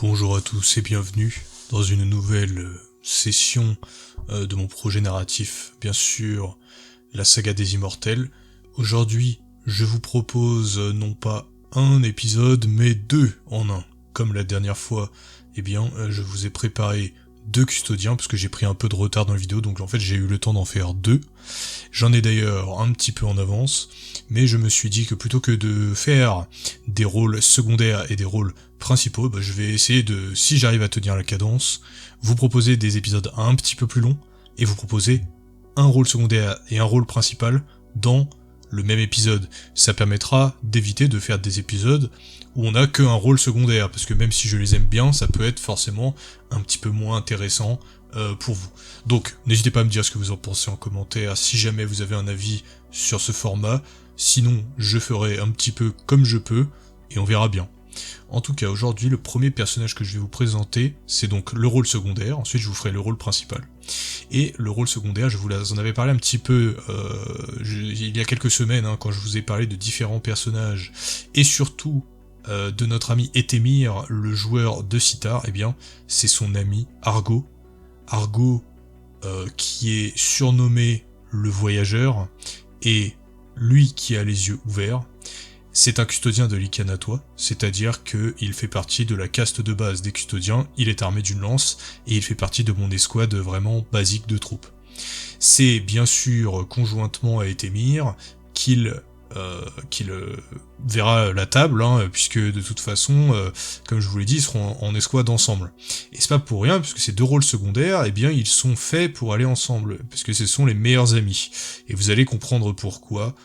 Bonjour à tous et bienvenue dans une nouvelle session de mon projet narratif, bien sûr, la saga des Immortels. Aujourd'hui, je vous propose non pas un épisode, mais deux en un. Comme la dernière fois, je vous ai préparé deux custodiens, parce que j'ai pris un peu de retard dans la vidéo, donc en fait j'ai eu le temps d'en faire deux. J'en ai d'ailleurs un petit peu en avance, mais je me suis dit que plutôt que de faire des rôles secondaires et des rôles principaux, je vais essayer de, si j'arrive à tenir la cadence, vous proposer des épisodes un petit peu plus longs, et vous proposer un rôle secondaire et un rôle principal dans le même épisode. Ça permettra d'éviter de faire des épisodes où on n'a qu'un rôle secondaire, parce que même si je les aime bien, ça peut être forcément un petit peu moins intéressant pour vous. Donc, n'hésitez pas à me dire ce que vous en pensez en commentaire, si jamais vous avez un avis sur ce format. Sinon, je ferai un petit peu comme je peux, et on verra bien. En tout cas, aujourd'hui, le premier personnage que je vais vous présenter, c'est donc le rôle secondaire. Ensuite, je vous ferai le rôle principal. Et le rôle secondaire, je vous en avais parlé un petit peu il y a quelques semaines, quand je vous ai parlé de différents personnages, et surtout de notre ami Etemir, le joueur de Sitar. C'est son ami Argo. Argo, qui est surnommé le voyageur, et lui qui a les yeux ouverts. C'est un custodien de l'Ikanatois, c'est-à-dire qu'il fait partie de la caste de base des custodiens, il est armé d'une lance, et il fait partie de mon escouade vraiment basique de troupes. C'est bien sûr conjointement à Etemir qu'il verra la table, puisque de toute façon, comme je vous l'ai dit, ils seront en escouade ensemble. Et c'est pas pour rien, puisque ces deux rôles secondaires, ils sont faits pour aller ensemble, parce que ce sont les meilleurs amis. Et vous allez comprendre pourquoi,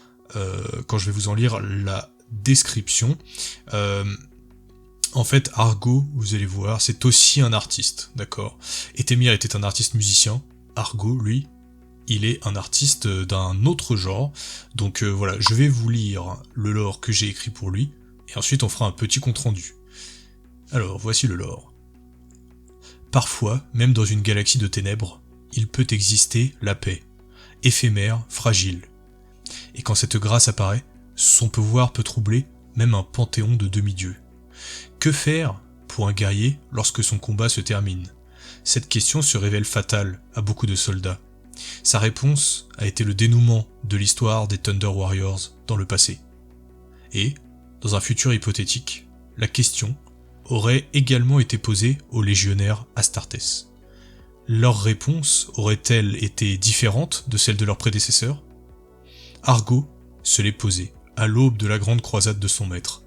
quand je vais vous en lire la description. En fait, Argo, vous allez voir, c'est aussi un artiste, d'accord. Etemir était un artiste musicien, Argo, lui, il est un artiste d'un autre genre, donc voilà, je vais vous lire le lore que j'ai écrit pour lui, et ensuite on fera un petit compte-rendu. Alors, voici le lore. Parfois, même dans une galaxie de ténèbres, il peut exister la paix, éphémère, fragile. Et quand cette grâce apparaît, son pouvoir peut troubler même un panthéon de demi-dieux. Que faire pour un guerrier lorsque son combat se termine? Cette question se révèle fatale à beaucoup de soldats. Sa réponse a été le dénouement de l'histoire des Thunder Warriors dans le passé. Et, dans un futur hypothétique, la question aurait également été posée aux légionnaires Astartes. Leur réponse aurait-elle été différente de celle de leurs prédécesseurs? Argo se l'est posée à l'aube de la grande croisade de son maître.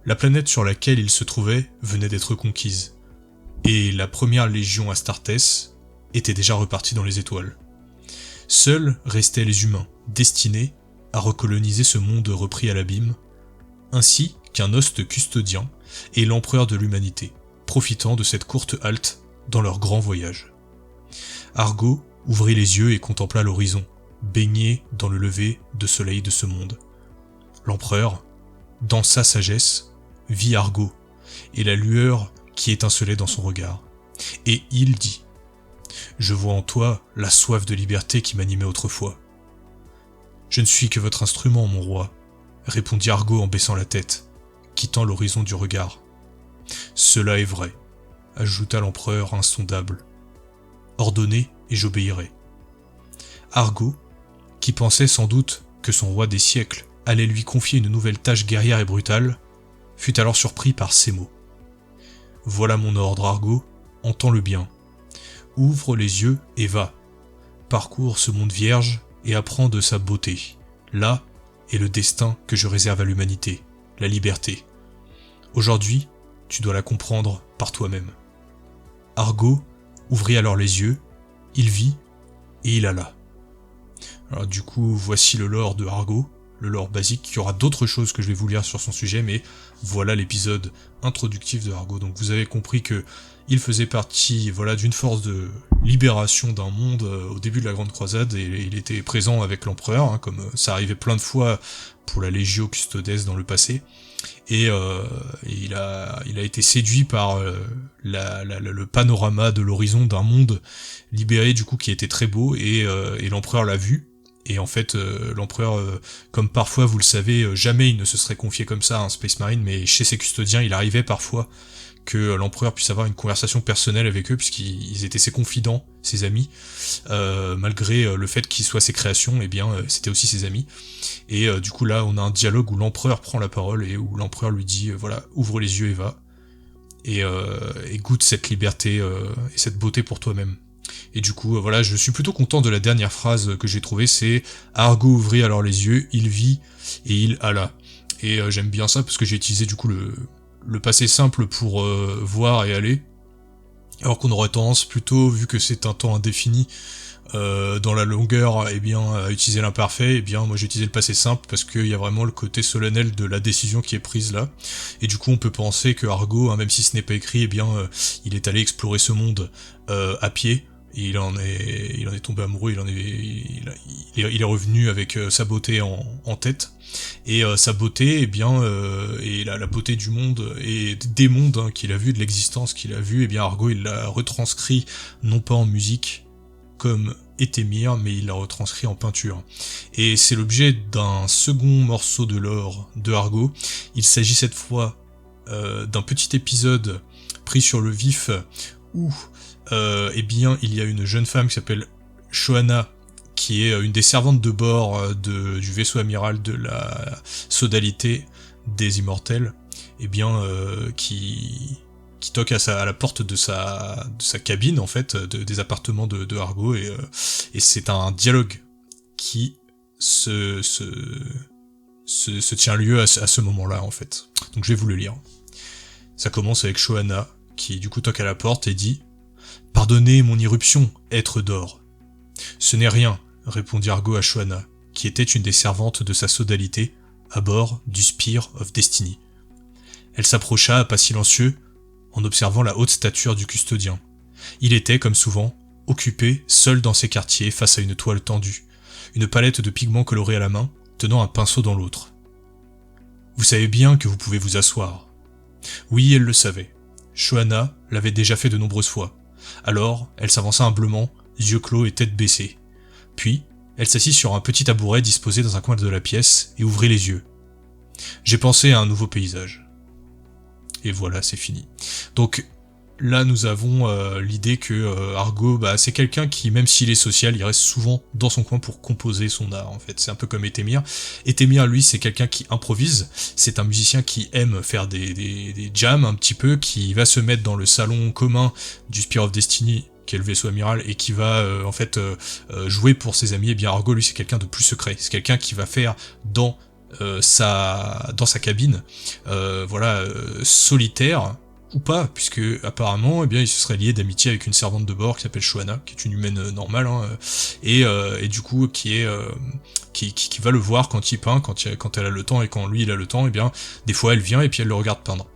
La planète sur laquelle il se trouvait venait d'être conquise, et la première légion Astartes était déjà repartie dans les étoiles. Seuls restaient les humains, destinés à recoloniser ce monde repris à l'abîme, ainsi qu'un host custodien et l'empereur de l'humanité, profitant de cette courte halte dans leur grand voyage. Argo ouvrit les yeux et contempla l'horizon, baigné dans le lever de soleil de ce monde. L'empereur, dans sa sagesse, vit Argo et la lueur qui étincelait dans son regard. Et il dit : « Je vois en toi la soif de liberté qui m'animait autrefois. »« Je ne suis que votre instrument, mon roi, » répondit Argo en baissant la tête, quittant l'horizon du regard. « Cela est vrai, » ajouta l'empereur insondable. « Ordonnez et j'obéirai. » Argo, qui pensait sans doute que son roi des siècles allait lui confier une nouvelle tâche guerrière et brutale, fut alors surpris par ces mots. « Voilà mon ordre, Argo, entends-le bien. Ouvre les yeux et va. Parcours ce monde vierge et apprends de sa beauté. Là est le destin que je réserve à l'humanité, la liberté. Aujourd'hui, tu dois la comprendre par toi-même. » Argo ouvrit alors les yeux, il vit et il alla. Alors du coup, voici le lore de Argo, le lore basique. Il y aura d'autres choses que je vais vous lire sur son sujet, mais voilà l'épisode introductif de Argo. Donc vous avez compris que il faisait partie d'une force de libération d'un monde au début de la Grande Croisade, et il était présent avec l'empereur, comme ça arrivait plein de fois pour la Legio Custodes dans le passé. Et il a été séduit par le panorama de l'horizon d'un monde libéré du coup qui était très beau, et l'empereur l'a vu. Et en fait, l'empereur, comme parfois, vous le savez, jamais il ne se serait confié comme ça à un Space Marine, mais chez ses custodiens, il arrivait parfois que l'empereur puisse avoir une conversation personnelle avec eux, puisqu'ils étaient ses confidents, ses amis, malgré le fait qu'ils soient ses créations, c'était aussi ses amis. Et du coup là, on a un dialogue où l'empereur prend la parole et où l'empereur lui dit, voilà, ouvre les yeux et va, et goûte cette liberté et cette beauté pour toi-même. Et du coup, voilà, je suis plutôt content de la dernière phrase que j'ai trouvée, c'est « Argo ouvrit alors les yeux, il vit et il alla ». Et j'aime bien ça parce que j'ai utilisé du coup le passé simple pour voir et aller, alors qu'on aurait tendance plutôt, vu que c'est un temps indéfini, dans la longueur, à utiliser l'imparfait, moi j'ai utilisé le passé simple parce qu'il y a vraiment le côté solennel de la décision qui est prise là, et du coup on peut penser que Argo, même si ce n'est pas écrit, il est allé explorer ce monde à pied, et il en est tombé amoureux, il est revenu avec sa beauté en tête, et sa beauté, et la beauté du monde et des mondes qu'il a vu, de l'existence qu'il a vu, Argo il l'a retranscrit non pas en musique comme Étémir, mais il l'a retranscrit en peinture. Et c'est l'objet d'un second morceau de l'or de Argo. Il s'agit cette fois d'un petit épisode pris sur le vif où il y a une jeune femme qui s'appelle Shoana, qui est une des servantes de bord du vaisseau amiral de la sodalité des immortels, qui toque à la porte de sa cabine, en fait, des appartements de Argo, et c'est un dialogue qui se tient lieu à ce moment-là, en fait. Donc je vais vous le lire. Ça commence avec Shoana, qui du coup toque à la porte et dit « Pardonnez mon irruption, être d'or. »« Ce n'est rien, » répondit Argo à Shoana, qui était une des servantes de sa sodalité, à bord du Spear of Destiny. Elle s'approcha à pas silencieux, en observant la haute stature du custodien. Il était, comme souvent, occupé, seul dans ses quartiers, face à une toile tendue, une palette de pigments colorés à la main, tenant un pinceau dans l'autre. « Vous savez bien que vous pouvez vous asseoir. » Oui, elle le savait. Shoana l'avait déjà fait de nombreuses fois. Alors, elle s'avança humblement, yeux clos et tête baissée. Puis, elle s'assit sur un petit tabouret disposé dans un coin de la pièce et ouvrit les yeux. « J'ai pensé à un nouveau paysage. » Et voilà, c'est fini. Donc là, nous avons l'idée que Argo, c'est quelqu'un qui, même s'il est social, il reste souvent dans son coin pour composer son art, en fait. C'est un peu comme Étémir. Étémir, lui, c'est quelqu'un qui improvise. C'est un musicien qui aime faire des jams un petit peu, qui va se mettre dans le salon commun du Spear of Destiny, qui est le vaisseau amiral, et qui va jouer pour ses amis. Argo, lui, c'est quelqu'un de plus secret. C'est quelqu'un qui va faire dans sa cabine, solitaire ou pas, puisque apparemment il se serait lié d'amitié avec une servante de bord qui s'appelle Shoana, qui est une humaine normale, et du coup qui va le voir quand il peint, quand elle a le temps, et quand lui il a le temps, des fois elle vient et puis elle le regarde peindre.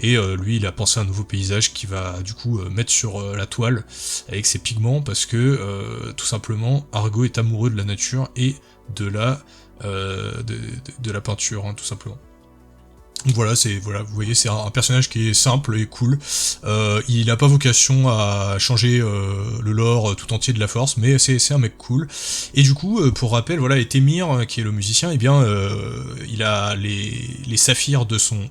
Et lui il a pensé à un nouveau paysage qu'il va du coup mettre sur la toile avec ses pigments, parce que tout simplement Argo est amoureux de la nature et de la peinture, tout simplement. Donc voilà, vous voyez, c'est un personnage qui est simple et cool. Il n'a pas vocation à changer le lore tout entier de la Force, mais c'est un mec cool. Et du coup, pour rappel, voilà, Étémir, qui est le musicien, il a les saphirs de son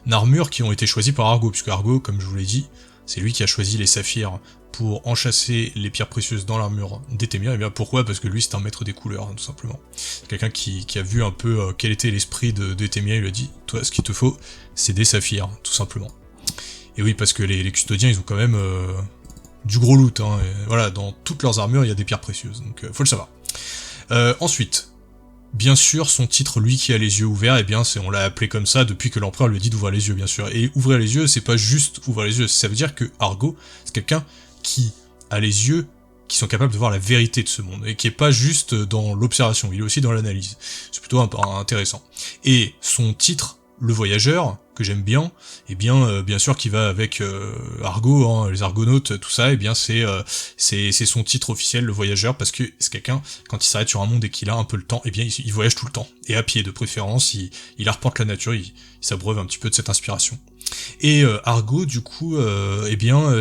armure qui ont été choisis par Argo, puisque Argo, comme je vous l'ai dit, c'est lui qui a choisi les saphirs pour enchasser les pierres précieuses dans l'armure d'Étémir. Et pourquoi ? Parce que lui c'est un maître des couleurs, tout simplement. C'est quelqu'un qui a vu un peu quel était l'esprit d'Étémir, il lui a dit « Toi, ce qu'il te faut, c'est des saphirs, tout simplement. » Et oui, parce que les custodiens, ils ont quand même du gros loot, et voilà, dans toutes leurs armures, il y a des pierres précieuses, donc faut le savoir. Ensuite, bien sûr, son titre, lui qui a les yeux ouverts, on l'a appelé comme ça depuis que l'empereur lui a dit d'ouvrir les yeux, bien sûr. Et ouvrir les yeux, c'est pas juste ouvrir les yeux, ça veut dire que Argo, c'est quelqu'un qui a les yeux qui sont capables de voir la vérité de ce monde, et qui est pas juste dans l'observation, il est aussi dans l'analyse. C'est plutôt intéressant. Et son titre, le voyageur, que j'aime bien, bien sûr qui va avec Argo, les argonautes, tout ça, c'est son titre officiel, le voyageur, parce que c'est quelqu'un, quand il s'arrête sur un monde et qu'il a un peu le temps, il voyage tout le temps, et à pied de préférence, il arpente la nature, il s'abreuve un petit peu de cette inspiration. Et Argo, du coup,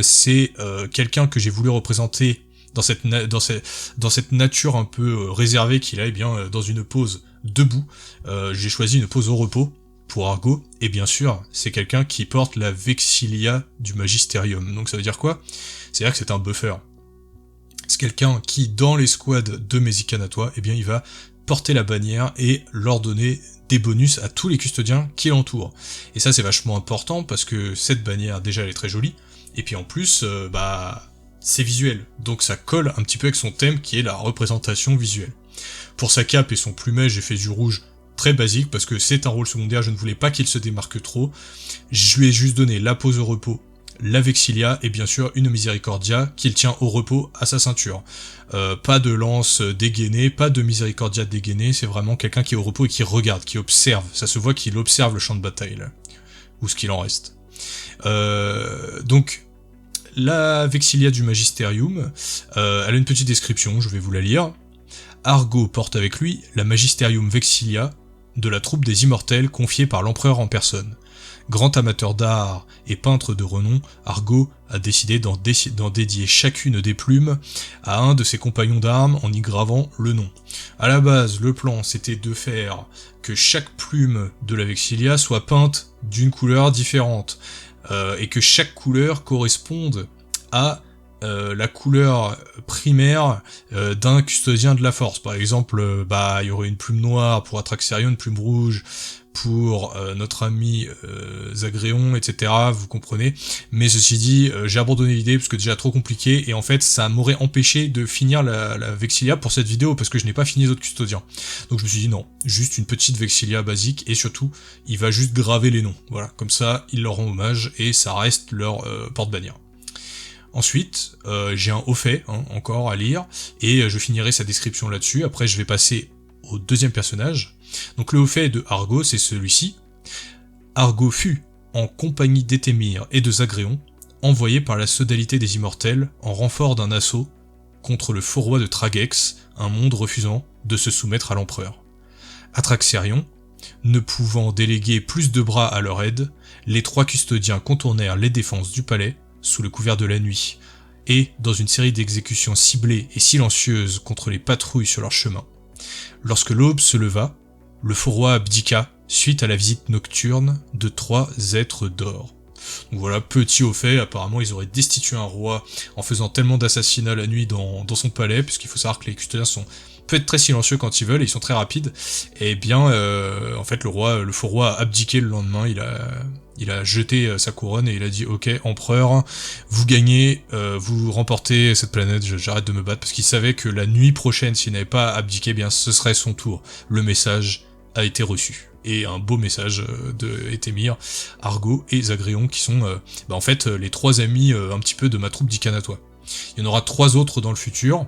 c'est quelqu'un que j'ai voulu représenter dans cette nature un peu réservée qu'il a, dans une pose debout. J'ai choisi une pose au repos, pour Argo, et bien sûr, c'est quelqu'un qui porte la Vexilia du Magisterium. Donc ça veut dire quoi? C'est-à-dire que c'est un buffer. C'est quelqu'un qui, dans les squads de Mexicanatois, eh bien il va porter la bannière et leur donner des bonus à tous les custodiens qui l'entourent. Et ça c'est vachement important parce que cette bannière, déjà elle est très jolie, et puis en plus, c'est visuel, donc ça colle un petit peu avec son thème qui est la représentation visuelle. Pour sa cape et son plumage, j'ai fait du rouge très basique parce que c'est un rôle secondaire, je ne voulais pas qu'il se démarque trop. Je lui ai juste donné la pose au repos, la Vexilia et bien sûr une Miséricordia qu'il tient au repos à sa ceinture. Pas de lance dégainée, pas de Miséricordia dégainée, c'est vraiment quelqu'un qui est au repos et qui regarde, qui observe. Ça se voit qu'il observe le champ de bataille, là, ou ce qu'il en reste. Donc, la Vexilia du Magisterium, elle a une petite description, je vais vous la lire. Argo porte avec lui la Magisterium Vexilia de la troupe des Immortels confiée par l'empereur en personne. Grand amateur d'art et peintre de renom, Argo a décidé d'en dédier chacune des plumes à un de ses compagnons d'armes en y gravant le nom. À la base, le plan c'était de faire que chaque plume de la Vexilia soit peinte d'une couleur différente, et que chaque couleur corresponde à la couleur primaire d'un custodien de la force. Par exemple, il y aurait une plume noire pour Atraxerion, une plume rouge pour notre ami Zagreon, etc. Vous comprenez. Mais ceci dit, j'ai abandonné l'idée parce que déjà trop compliqué, et en fait ça m'aurait empêché de finir la Vexilia pour cette vidéo parce que je n'ai pas fini les autres custodiens. Donc je me suis dit non, juste une petite Vexilia basique, et surtout il va juste graver les noms. Voilà, comme ça ils leur rendent hommage et ça reste leur porte-bannière. Ensuite, j'ai un haut fait, encore à lire, et je finirai sa description là-dessus. Après, je vais passer au deuxième personnage. Donc le haut fait de Argo, c'est celui-ci. Argo fut, en compagnie d'Étémir et de Zagreon, envoyé par la sodalité des Immortels en renfort d'un assaut contre le faux roi de Tragex, un monde refusant de se soumettre à l'empereur. Atraxerion, ne pouvant déléguer plus de bras à leur aide, les trois custodiens contournèrent les défenses du palais, sous le couvert de la nuit, et dans une série d'exécutions ciblées et silencieuses contre les patrouilles sur leur chemin. Lorsque l'aube se leva, le faux roi abdiqua suite à la visite nocturne de 3 êtres d'or. Donc voilà, petit au fait, apparemment ils auraient destitué un roi en faisant tellement d'assassinats la nuit dans son palais, puisqu'il faut savoir que les custodiens peuvent être très silencieux quand ils veulent, et ils sont très rapides, et bien en fait le faux roi a abdiqué le lendemain, il a jeté sa couronne et il a dit ok empereur, vous gagnez, vous remportez cette planète, j'arrête de me battre, parce qu'il savait que la nuit prochaine, s'il n'avait pas abdiqué, eh bien ce serait son tour. Le message a été reçu. Et un beau message de Étémir, Argo et Zagreon qui sont en fait les trois amis un petit peu de ma troupe d'Icanatois. Il y en aura 3 autres dans le futur,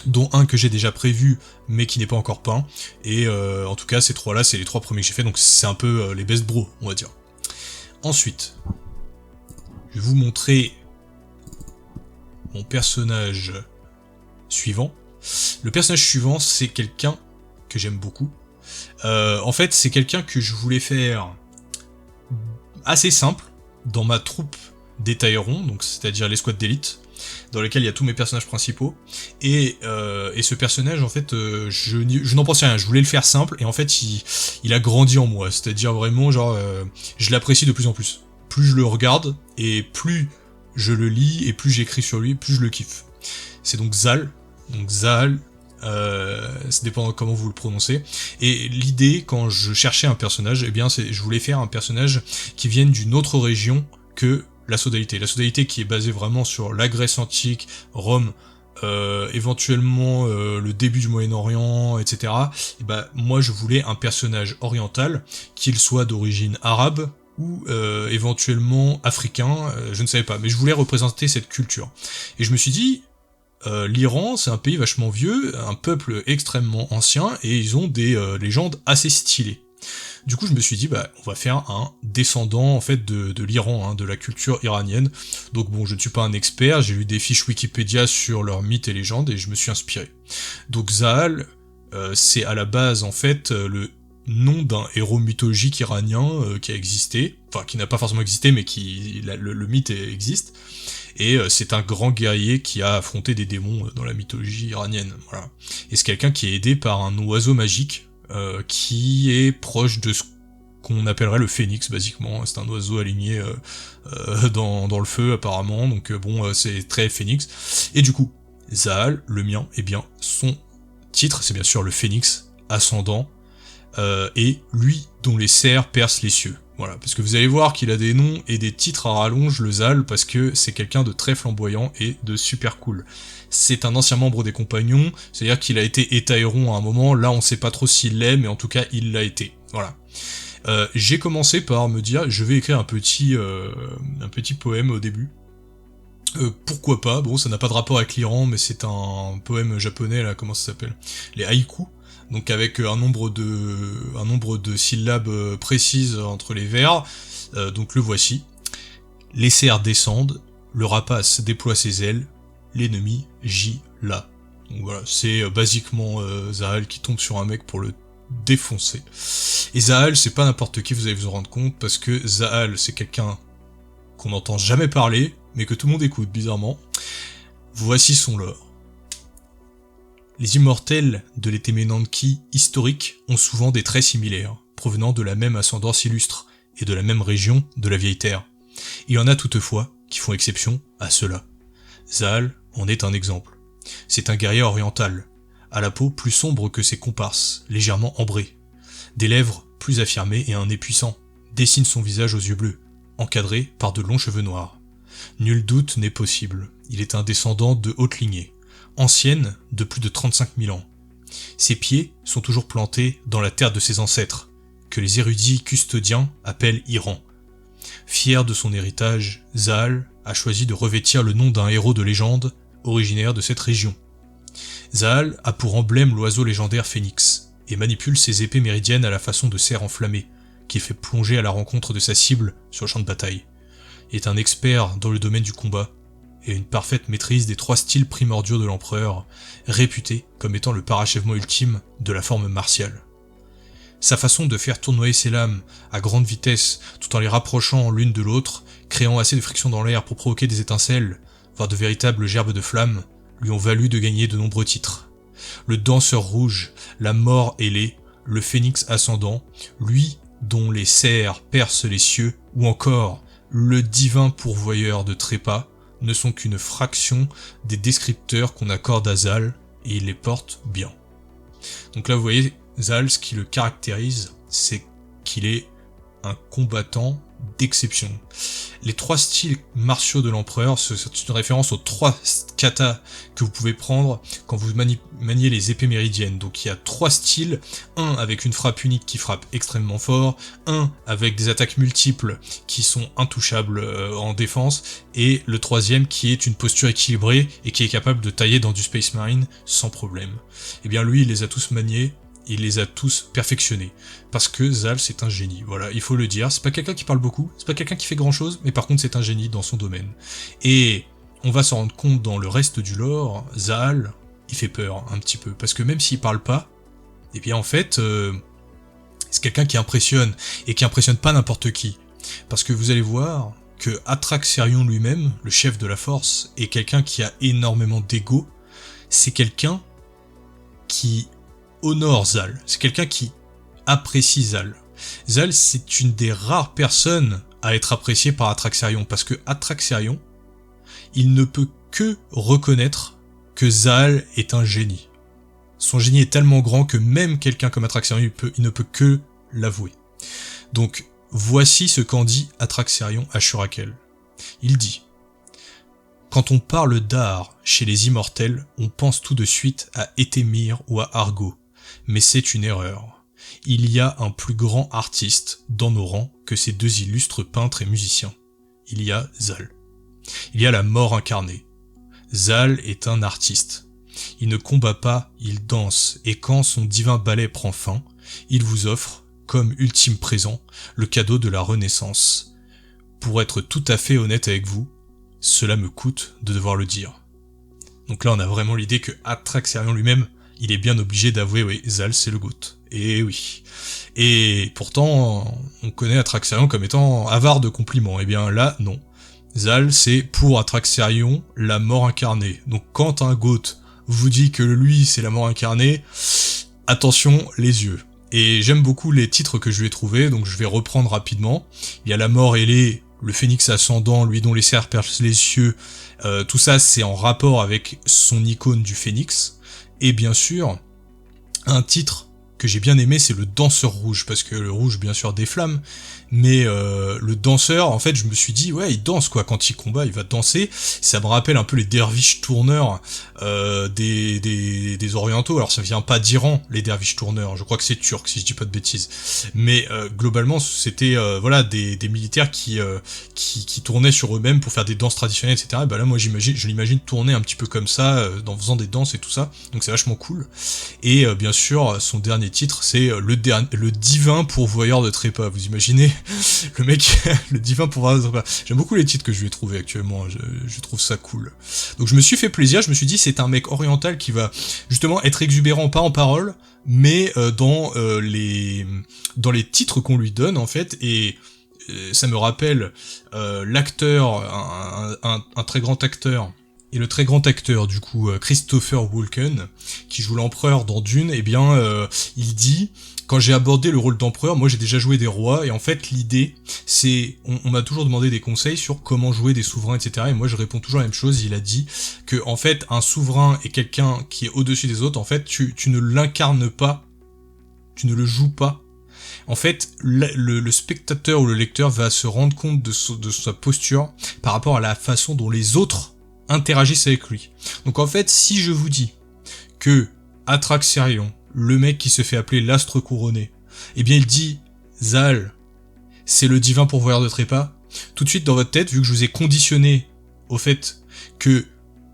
dont un que j'ai déjà prévu mais qui n'est pas encore peint, et en tout cas ces 3 là c'est les 3 premiers que j'ai fait, donc c'est un peu les best bros on va dire. Ensuite, je vais vous montrer mon personnage suivant. Le personnage suivant, c'est quelqu'un que j'aime beaucoup. En fait, c'est quelqu'un que je voulais faire assez simple dans ma troupe des Taïrons, donc c'est-à-dire les squads d'élite, dans lesquels il y a tous mes personnages principaux. Et ce personnage, en fait, je n'en pensais rien. Je voulais le faire simple, et en fait, il a grandi en moi. C'est-à-dire vraiment, genre, je l'apprécie de plus en plus. Plus je le regarde, et plus je le lis, et plus j'écris sur lui, plus je le kiffe. C'est donc Zal. Donc Zal, ça dépend de comment vous le prononcez. Et l'idée, quand je cherchais un personnage, eh bien, je voulais faire un personnage qui vienne d'une autre région que la sodalité. La sodalité qui est basée vraiment sur la Grèce antique, Rome, éventuellement le début du Moyen-Orient, etc. Et bah, moi je voulais un personnage oriental, qu'il soit d'origine arabe ou éventuellement africain, je ne savais pas, mais je voulais représenter cette culture. Et je me suis dit, l'Iran c'est un pays vachement vieux, un peuple extrêmement ancien, et ils ont des légendes assez stylées. Du coup, je me suis dit, on va faire un descendant, en fait, de l'Iran, de la culture iranienne. Donc bon, je ne suis pas un expert, j'ai lu des fiches Wikipédia sur leurs mythes et légendes, et je me suis inspiré. Donc Zahal, c'est à la base, en fait, le nom d'un héros mythologique iranien qui a existé, enfin, qui n'a pas forcément existé, mais le mythe existe. Et c'est un grand guerrier qui a affronté des démons dans la mythologie iranienne, voilà. Et c'est quelqu'un qui est aidé par un oiseau magique, qui est proche de ce qu'on appellerait le phénix, basiquement. C'est un oiseau aligné dans le feu, apparemment, donc c'est très phénix. Et du coup, Zahal, le mien, eh bien, son titre, c'est bien sûr le phénix ascendant, et lui dont les cerfs percent les cieux. Voilà, parce que vous allez voir qu'il a des noms et des titres à rallonge, le Zahal, parce que c'est quelqu'un de très flamboyant et de super cool. C'est un ancien membre des Compagnons, c'est-à-dire qu'il a été Étaéron à un moment, là on sait pas trop s'il l'est, mais en tout cas il l'a été. Voilà. J'ai commencé par me dire, je vais écrire un petit poème au début. Pourquoi pas, bon ça n'a pas de rapport avec l'Iran, mais c'est un poème japonais, là, comment ça s'appelle ? Les haïkus, donc avec un nombre de syllabes précises entre les vers, donc le voici. Les cerfs descendent, le rapace déploie ses ailes, l'ennemi gît là. Donc voilà, c'est basiquement Zahal qui tombe sur un mec pour le défoncer. Et Zahal, c'est pas n'importe qui, vous allez vous en rendre compte, parce que Zahal, c'est quelqu'un qu'on n'entend jamais parler, mais que tout le monde écoute, bizarrement. Voici son lore. Les immortels de l'Etemenanki historique ont souvent des traits similaires, provenant de la même ascendance illustre, et de la même région de la vieille terre. Il y en a toutefois qui font exception à cela. Zahal en est un exemple. C'est un guerrier oriental, à la peau plus sombre que ses comparses, légèrement ambré. Des lèvres plus affirmées et un nez puissant, dessinent son visage aux yeux bleus, encadré par de longs cheveux noirs. Nul doute n'est possible, il est un descendant de haute lignée, ancienne de plus de 35 000 ans. Ses pieds sont toujours plantés dans la terre de ses ancêtres, que les érudits custodiens appellent Iran. Fier de son héritage, Zahal a choisi de revêtir le nom d'un héros de légende originaire de cette région. Zahal a pour emblème l'oiseau légendaire phénix, et manipule ses épées méridiennes à la façon de cerfs enflammés, qu'il fait plonger à la rencontre de sa cible sur le champ de bataille. Il est un expert dans le domaine du combat, et une parfaite maîtrise des 3 styles primordiaux de l'empereur, réputé comme étant le parachèvement ultime de la forme martiale. Sa façon de faire tournoyer ses lames à grande vitesse, tout en les rapprochant l'une de l'autre, créant assez de friction dans l'air pour provoquer des étincelles, voire de véritables gerbes de flammes, lui ont valu de gagner de nombreux titres. Le danseur rouge, la mort ailée, le phénix ascendant, lui dont les cerfs percent les cieux, ou encore le divin pourvoyeur de trépas, ne sont qu'une fraction des descripteurs qu'on accorde à Zahal, et il les porte bien. Donc là vous voyez, Zahal, ce qui le caractérise, c'est qu'il est un combattant d'exception. Les 3 styles martiaux de l'empereur, c'est une référence aux 3 katas que vous pouvez prendre quand vous maniez les épées méridiennes. Donc il y a 3 styles, un avec une frappe unique qui frappe extrêmement fort, un avec des attaques multiples qui sont intouchables en défense, et le 3e qui est une posture équilibrée et qui est capable de tailler dans du Space Marine sans problème. Et bien lui, il les a tous maniés, il les a tous perfectionnés, parce que Zahal c'est un génie, voilà, il faut le dire, c'est pas quelqu'un qui parle beaucoup, c'est pas quelqu'un qui fait grand chose, mais par contre c'est un génie dans son domaine. Et on va s'en rendre compte dans le reste du lore, Zahal, il fait peur un petit peu, parce que même s'il parle pas, et bien en fait, c'est quelqu'un qui impressionne, et qui impressionne pas n'importe qui, parce que vous allez voir que Atraxerion lui-même, le chef de la force, est quelqu'un qui a énormément d'ego, c'est quelqu'un qui honore Zahal, c'est quelqu'un qui apprécie Zahal. Zahal, c'est une des rares personnes à être appréciée par Atraxerion, parce que Atraxerion, il ne peut que reconnaître que Zahal est un génie. Son génie est tellement grand que même quelqu'un comme Atraxerion, il ne peut que l'avouer. Donc, voici ce qu'en dit Atraxerion à Shurakel. Il dit: quand on parle d'art chez les immortels, on pense tout de suite à Étémir ou à Argo. Mais c'est une erreur. Il y a un plus grand artiste dans nos rangs que ces 2 illustres peintres et musiciens. Il y a Zahal. Il y a la mort incarnée. Zahal est un artiste. Il ne combat pas, il danse, et quand son divin ballet prend fin, il vous offre, comme ultime présent, le cadeau de la renaissance. Pour être tout à fait honnête avec vous, cela me coûte de devoir le dire. Donc là on a vraiment l'idée que Atraxerion lui-même, il est bien obligé d'avouer, oui, Zahal c'est le GOAT. Et oui. Et pourtant, on connaît Atraxerion comme étant avare de compliments. Et bien là, non. Zahal, c'est pour Atraxerion la mort incarnée. Donc quand un GOAT vous dit que lui c'est la mort incarnée, attention les yeux. Et j'aime beaucoup les titres que je lui ai trouvés, donc je vais reprendre rapidement. Il y a La mort ailée, le phénix ascendant, lui dont les cerfs percent les cieux, tout ça c'est en rapport avec son icône du phénix. Et bien sûr, un titre que j'ai bien aimé, c'est le danseur rouge, parce que le rouge bien sûr des flammes, mais le danseur, en fait je me suis dit ouais il danse quoi, quand il combat il va danser, ça me rappelle un peu les derviches tourneurs des orientaux, alors ça vient pas d'Iran les derviches tourneurs, je crois que c'est turc si je dis pas de bêtises, mais globalement c'était voilà des militaires qui tournaient sur eux-mêmes pour faire des danses traditionnelles etc, et bah là moi je l'imagine tourner un petit peu comme ça, en faisant des danses et tout ça, donc c'est vachement cool. Et bien sûr son dernier titre c'est le divin pourvoyeur de trépas, vous imaginez le mec, le divin pourvoyeur de trépas. J'aime beaucoup les titres que je lui ai trouvés actuellement, je trouve ça cool. Donc je me suis fait plaisir, je me suis dit c'est un mec oriental qui va justement être exubérant, pas en parole, mais dans les titres qu'on lui donne en fait, et ça me rappelle l'acteur, un très grand acteur, et le très grand acteur du coup Christopher Walken qui joue l'empereur dans Dune, eh bien il dit quand j'ai abordé le rôle d'empereur, moi j'ai déjà joué des rois, et en fait l'idée c'est, on m'a toujours demandé des conseils sur comment jouer des souverains etc, et moi je réponds toujours la même chose. Il a dit que en fait un souverain est quelqu'un qui est au-dessus des autres, en fait tu ne l'incarnes pas, tu ne le joues pas. En fait, le spectateur ou le lecteur va se rendre compte de sa posture par rapport à la façon dont les autres interagissent avec lui. Donc en fait, si je vous dis que Atraxerion, le mec qui se fait appeler l'astre couronné, eh bien il dit Zal, c'est le divin pourvoyeur de trépas, tout de suite dans votre tête, vu que je vous ai conditionné au fait que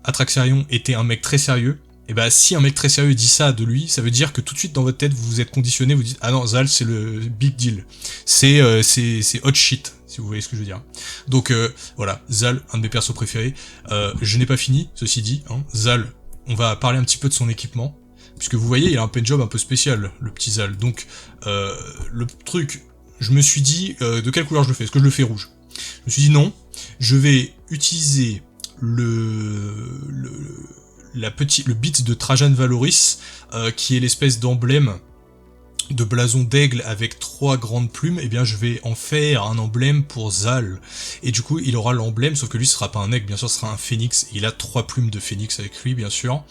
Atraxerion était un mec très sérieux, et bah si un mec très sérieux dit ça de lui, ça veut dire que tout de suite dans votre tête vous vous êtes conditionné, vous dites ah non Zal c'est le big deal, c'est hot shit, si vous voyez ce que je veux dire. Donc voilà, Zal, un de mes persos préférés. Je n'ai pas fini, ceci dit, hein. Zal, on va parler un petit peu de son équipement, puisque vous voyez il a un paint job un peu spécial, le petit Zal. Donc le truc, je me suis dit de quelle couleur je le fais, est-ce que je le fais rouge? Je me suis dit non, je vais utiliser le bit de Trajan Valoris, qui est l'espèce d'emblème de blason d'aigle avec 3 grandes plumes, et bien je vais en faire un emblème pour Zal. Et du coup il aura l'emblème, sauf que lui ce sera pas un aigle, bien sûr ce sera un phénix, et il a 3 plumes de phénix avec lui bien sûr,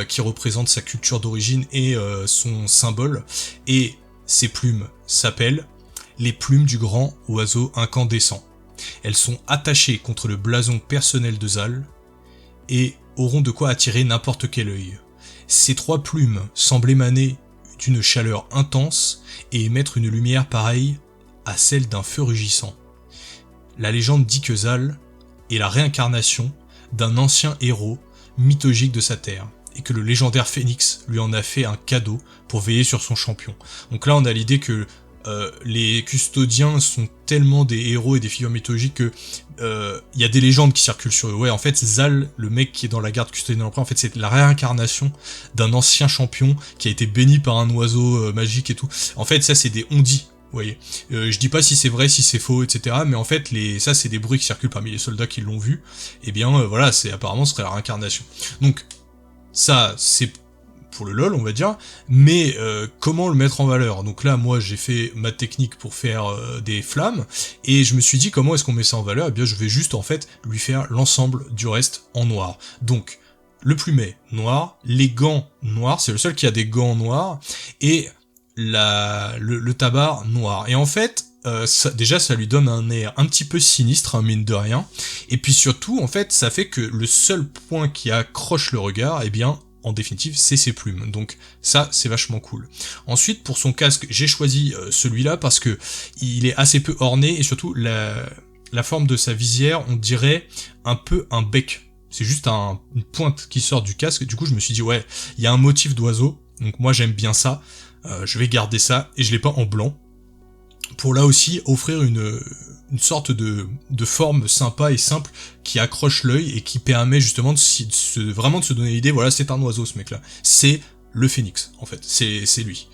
qui représentent sa culture d'origine et son symbole, et ces plumes s'appellent les plumes du grand oiseau incandescent. Elles sont attachées contre le blason personnel de Zal, et auront de quoi attirer n'importe quel œil. Ces 3 plumes semblent émaner d'une chaleur intense et émettre une lumière pareille à celle d'un feu rugissant. La légende dit que Zal est la réincarnation d'un ancien héros mythologique de sa terre, et que le légendaire Phénix lui en a fait un cadeau pour veiller sur son champion. Donc là on a l'idée que les custodiens sont tellement des héros et des figures mythologiques que y a des légendes qui circulent sur eux. Ouais, en fait, Zal, le mec qui est dans la garde custodienne de l'empereur, en fait, c'est la réincarnation d'un ancien champion qui a été béni par un oiseau magique et tout. En fait, ça, c'est des on-dit. Vous voyez, je dis pas si c'est vrai, si c'est faux, etc. Mais en fait, ça, c'est des bruits qui circulent parmi les soldats qui l'ont vu. Et bien, voilà, apparemment, ce serait la réincarnation. Donc, ça, c'est pour le lol on va dire, mais comment le mettre en valeur? Donc là moi j'ai fait ma technique pour faire des flammes, et je me suis dit comment est-ce qu'on met ça en valeur? Eh bien je vais juste en fait lui faire l'ensemble du reste en noir. Donc le plumet noir, les gants noirs, c'est le seul qui a des gants noirs, et le tabard noir. Et en fait ça lui donne un air un petit peu sinistre, hein, mine de rien, et puis surtout en fait ça fait que le seul point qui accroche le regard, eh bien en définitive, c'est ses plumes. Donc ça, c'est vachement cool. Ensuite, pour son casque, j'ai choisi celui-là parce que il est assez peu orné, et surtout la forme de sa visière, on dirait un peu un bec. C'est juste une pointe qui sort du casque. Du coup, je me suis dit ouais, il y a un motif d'oiseau. Donc moi, j'aime bien ça. Je vais garder ça, et je l'ai peint en blanc pour là aussi offrir une sorte de forme sympa et simple qui accroche l'œil et qui permet justement vraiment de se donner l'idée, voilà, c'est un oiseau ce mec là, c'est le phénix en fait, c'est lui.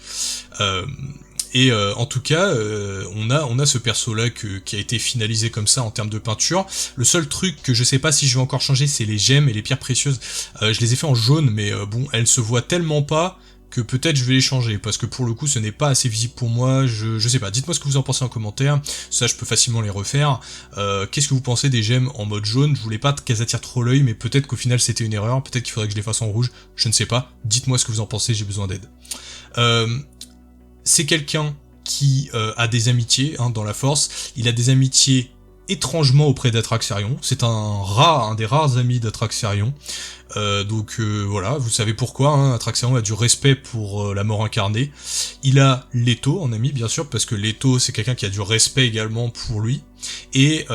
En tout cas, on a ce perso là qui a été finalisé comme ça en termes de peinture. Le seul truc que je sais pas si je vais encore changer, c'est les gemmes et les pierres précieuses. Je les ai fait en jaune, mais bon, elles se voient tellement pas que peut-être je vais les changer, parce que pour le coup ce n'est pas assez visible pour moi, je sais pas, dites-moi ce que vous en pensez en commentaire, ça je peux facilement les refaire. Qu'est-ce que vous pensez des gemmes en mode jaune? Je voulais pas qu'elles attirent trop l'œil, mais peut-être qu'au final c'était une erreur, peut-être qu'il faudrait que je les fasse en rouge, je ne sais pas, dites-moi ce que vous en pensez, j'ai besoin d'aide. C'est quelqu'un qui a des amitiés dans la Force, il a des amitiés étrangement auprès d'Atraxarion, c'est un des rares amis d'Atraxarion, donc voilà, vous savez pourquoi, Atraxarion a du respect pour la mort incarnée. Il a Leto en ami, bien sûr, parce que Leto c'est quelqu'un qui a du respect également pour lui, et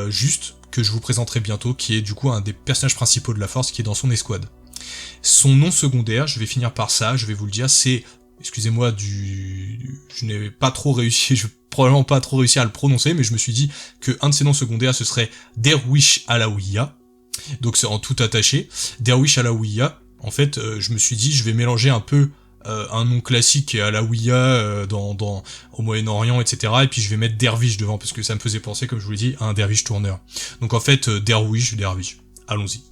juste, que je vous présenterai bientôt, qui est du coup un des personnages principaux de la Force, qui est dans son escouade. Son nom secondaire, je vais finir par ça, je vais vous le dire, c'est, excusez-moi je n'ai pas trop réussi, je probablement pas trop réussi à le prononcer, mais je me suis dit que un de ses noms secondaires ce serait Derwish Alaouia, donc c'est en tout attaché. Derwish Alaouia, en fait, je me suis dit je vais mélanger un peu un nom classique et Alaouia au Moyen-Orient, etc. Et puis je vais mettre Dervish devant, parce que ça me faisait penser, comme je vous l'ai dit, à un derviche tourneur. Donc en fait, Derwish, allons-y.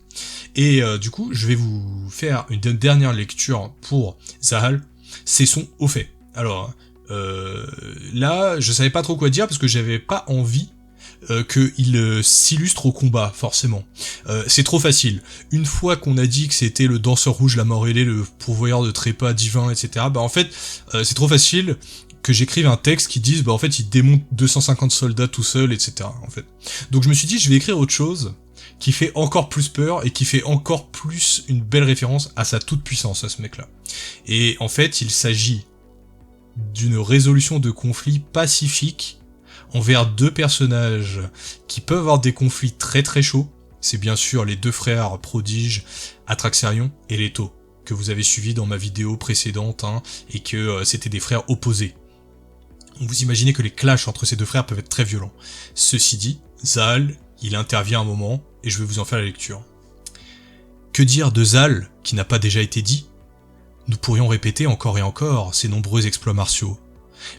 Et du coup, je vais vous faire une dernière lecture pour Zahal, c'est son au fait. Alors, là, je savais pas trop quoi dire, parce que j'avais pas envie qu'il s'illustre au combat, forcément. C'est trop facile. Une fois qu'on a dit que c'était le danseur rouge, la mort ailée, le pourvoyeur de trépas divin, etc., bah en fait, c'est trop facile que j'écrive un texte qui dise, bah en fait, il démonte 250 soldats tout seul, etc., en fait. Donc je me suis dit, je vais écrire autre chose, qui fait encore plus peur, et qui fait encore plus une belle référence à sa toute-puissance, à ce mec-là. Et en fait, il s'agit d'une résolution de conflits pacifique envers deux personnages qui peuvent avoir des conflits très très chauds. C'est bien sûr les deux frères prodiges, Atraxarion et Leto, que vous avez suivi dans ma vidéo précédente, et que c'était des frères opposés. Vous imaginez que les clashs entre ces deux frères peuvent être très violents. Ceci dit, Zahal, il intervient un moment, et je vais vous en faire la lecture. Que dire de Zal, qui n'a pas déjà été dit? Nous pourrions répéter encore et encore ses nombreux exploits martiaux.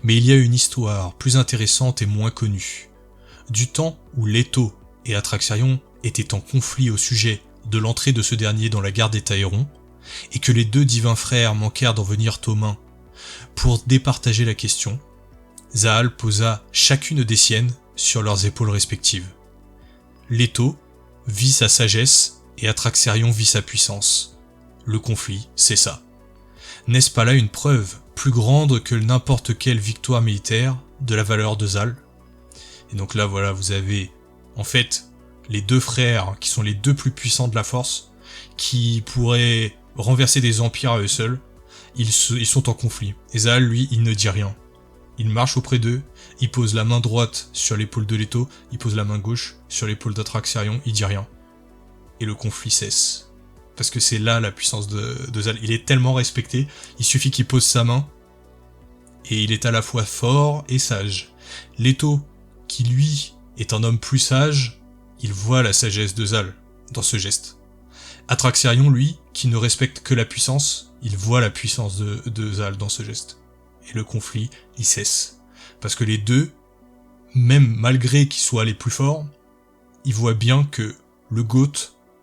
Mais il y a une histoire plus intéressante et moins connue. Du temps où Leto et Atraxarion étaient en conflit au sujet de l'entrée de ce dernier dans la gare des Taérons, et que les deux divins frères manquèrent d'en venir aux mains. Pour départager la question, Zahal posa chacune des siennes sur leurs épaules respectives. Leto vit sa sagesse et Atraxarion vit sa puissance. Le conflit cessa. N'est-ce pas là une preuve plus grande que n'importe quelle victoire militaire de la valeur de Zal? Et donc là voilà, vous avez en fait les deux frères qui sont les deux plus puissants de la Force, qui pourraient renverser des empires à eux seuls. Ils sont en conflit. Et Zal, lui, il ne dit rien. Il marche auprès d'eux, il pose la main droite sur l'épaule de Leto, il pose la main gauche sur l'épaule d'Atraxarion, il dit rien. Et le conflit cesse. Parce que c'est là la puissance de Zal. Il est tellement respecté, il suffit qu'il pose sa main, et il est à la fois fort et sage. Leto, qui lui est un homme plus sage, il voit la sagesse de Zal dans ce geste. Atraxarion, lui, qui ne respecte que la puissance, il voit la puissance de Zal dans ce geste. Et le conflit, il cesse. Parce que les deux, même malgré qu'ils soient les plus forts, ils voient bien que le GOAT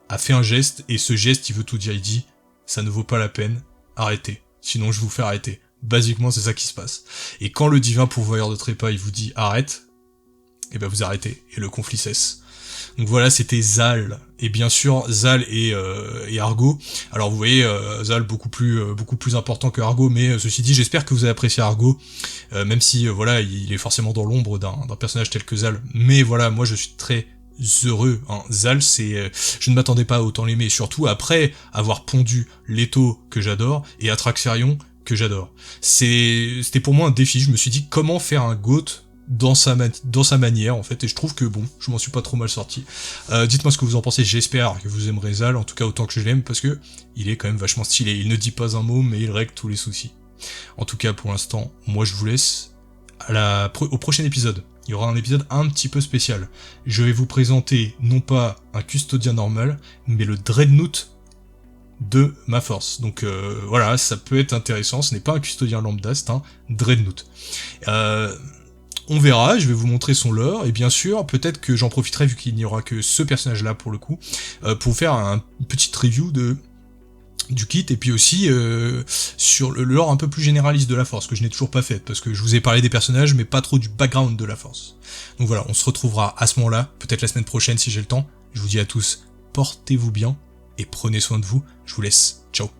a fait un geste, et ce geste, il veut tout dire, il dit « ça ne vaut pas la peine, arrêtez, sinon je vous fais arrêter ». Basiquement, c'est ça qui se passe. Et quand le divin pourvoyeur de trépas, il vous dit « arrête », et ben vous arrêtez, et le conflit cesse. Donc voilà, c'était Zal, et bien sûr Zal et Argo. Alors vous voyez, Zal beaucoup plus important que Argo, mais ceci dit, j'espère que vous avez apprécié Argo, même si voilà, il est forcément dans l'ombre d'un personnage tel que Zal. Mais voilà, moi je suis très heureux. Zal, je ne m'attendais pas à autant l'aimer, surtout après avoir pondu Leto que j'adore et Atraxarion que j'adore. C'était pour moi un défi. Je me suis dit comment faire un GOAT dans sa manière en fait, et je trouve que bon, je m'en suis pas trop mal sorti. Dites-moi ce que vous en pensez, j'espère que vous aimerez Zal, en tout cas autant que je l'aime, parce que il est quand même vachement stylé, il ne dit pas un mot, mais il règle tous les soucis. En tout cas, pour l'instant, moi je vous laisse au prochain épisode. Il y aura un épisode un petit peu spécial. Je vais vous présenter, non pas un custodien normal, mais le Dreadnought de ma force. Donc voilà, ça peut être intéressant, ce n'est pas un custodien lambda, c'est un Dreadnought. On verra, je vais vous montrer son lore, et bien sûr, peut-être que j'en profiterai, vu qu'il n'y aura que ce personnage-là pour le coup, pour faire une petite review du kit, et puis aussi sur le lore un peu plus généraliste de la Force, que je n'ai toujours pas fait, parce que je vous ai parlé des personnages, mais pas trop du background de la Force. Donc voilà, on se retrouvera à ce moment-là, peut-être la semaine prochaine si j'ai le temps. Je vous dis à tous, portez-vous bien, et prenez soin de vous. Je vous laisse, ciao.